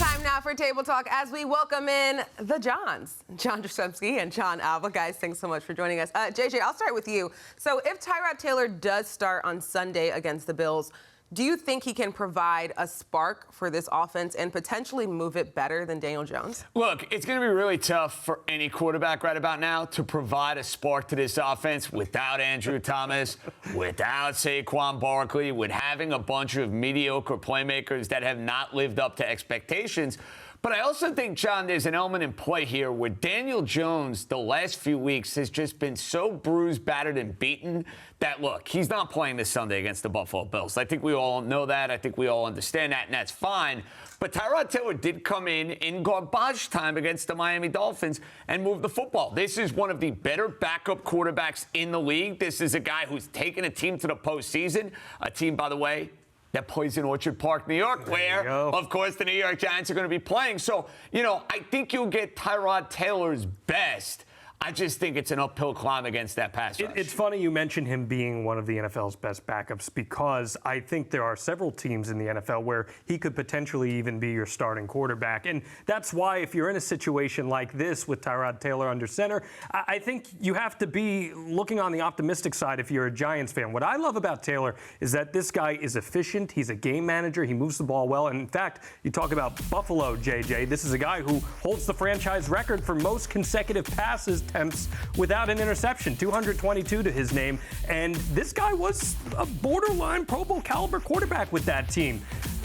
Time now for Table Talk as we welcome in the Johns, Jon Jastremski and Jon Alba. Guys, thanks so much for joining us. JJ, I'll start with you. So if Tyrod Taylor does start on Sunday against the Bills, do you think he can provide a spark for this offense and potentially move it better than Daniel Jones? Look, it's going to be really tough for any quarterback right about now to provide a spark to this offense without Andrew Thomas, without Saquon Barkley, with having a bunch of mediocre playmakers that have not lived up to expectations. But I also think, John, there's an element in play here where Daniel Jones, the last few weeks, has just been so bruised, battered, and beaten that, look, he's not playing this Sunday against the Buffalo Bills. I think we all know that. I think we all understand that, and that's fine. But Tyrod Taylor did come in garbage time against the Miami Dolphins and move the football. This is one of the better backup quarterbacks in the league. This is a guy who's taken a team to the postseason, a team, by the way, that plays in Orchard Park, New York, where, of course, the New York Giants are going to be playing. So, I think you'll get Tyrod Taylor's best. I just think it's an uphill climb against that pass rush. It's funny you mention him being one of the NFL's best backups because I think there are several teams in the NFL where he could potentially even be your starting quarterback. And that's why if you're in a situation like this with Tyrod Taylor under center, I think you have to be looking on the optimistic side if you're a Giants fan. What I love about Taylor is that this guy is efficient. He's a game manager. He moves the ball well. And in fact, you talk about Buffalo, JJ. This is a guy who holds the franchise record for most consecutive passes attempts without an interception, 222 to his name. And this guy was a borderline Pro Bowl caliber quarterback with that team.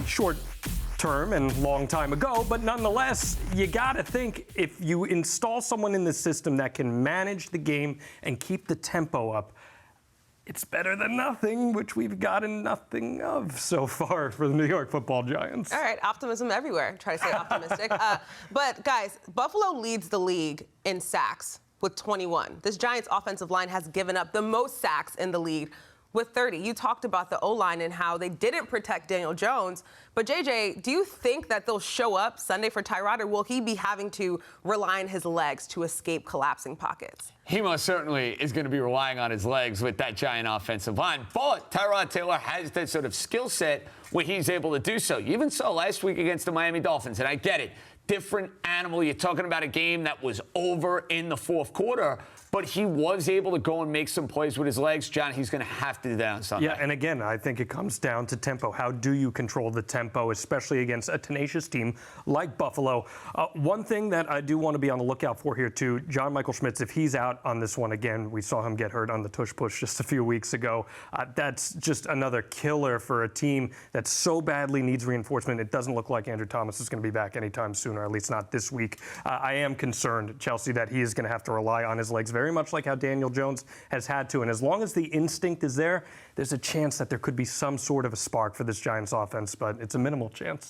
Short term and long time ago, but nonetheless, you got to think if you install someone in the system that can manage the game and keep the tempo up, it's better than nothing, which we've gotten nothing of so far for the New York Football Giants. All right, optimism everywhere. Try to stay optimistic. But, guys, Buffalo leads the league in sacks with 21. This Giants offensive line has given up the most sacks in the league with 30. You talked about the O-line and how they didn't protect Daniel Jones. But, JJ, do you think that they'll show up Sunday for Tyrod, or will he be having to rely on his legs to escape collapsing pockets? He most certainly is going to be relying on his legs with that Giant offensive line. But Tyrod Taylor has that sort of skill set where he's able to do so. You even saw last week against the Miami Dolphins, and I get it. Different animal. You're talking about a game that was over in the fourth quarter, but he was able to go and make some plays with his legs. John, he's going to have to do that on Sunday. Yeah, and again, I think it comes down to tempo. How do you control the tempo, especially against a tenacious team like Buffalo? One thing that I do want to be on the lookout for here, too, John Michael Schmitz, if he's out on this one again, we saw him get hurt on the tush push just a few weeks ago. That's just another killer for a team that so badly needs reinforcement. It doesn't look like Andrew Thomas is going to be back anytime soon, or at least not this week. I am concerned, Chelsea, that he is going to have to rely on his legs very much like how Daniel Jones has had to. And as long as the instinct is there, there's a chance that there could be some sort of a spark for this Giants offense, but it's a minimal chance.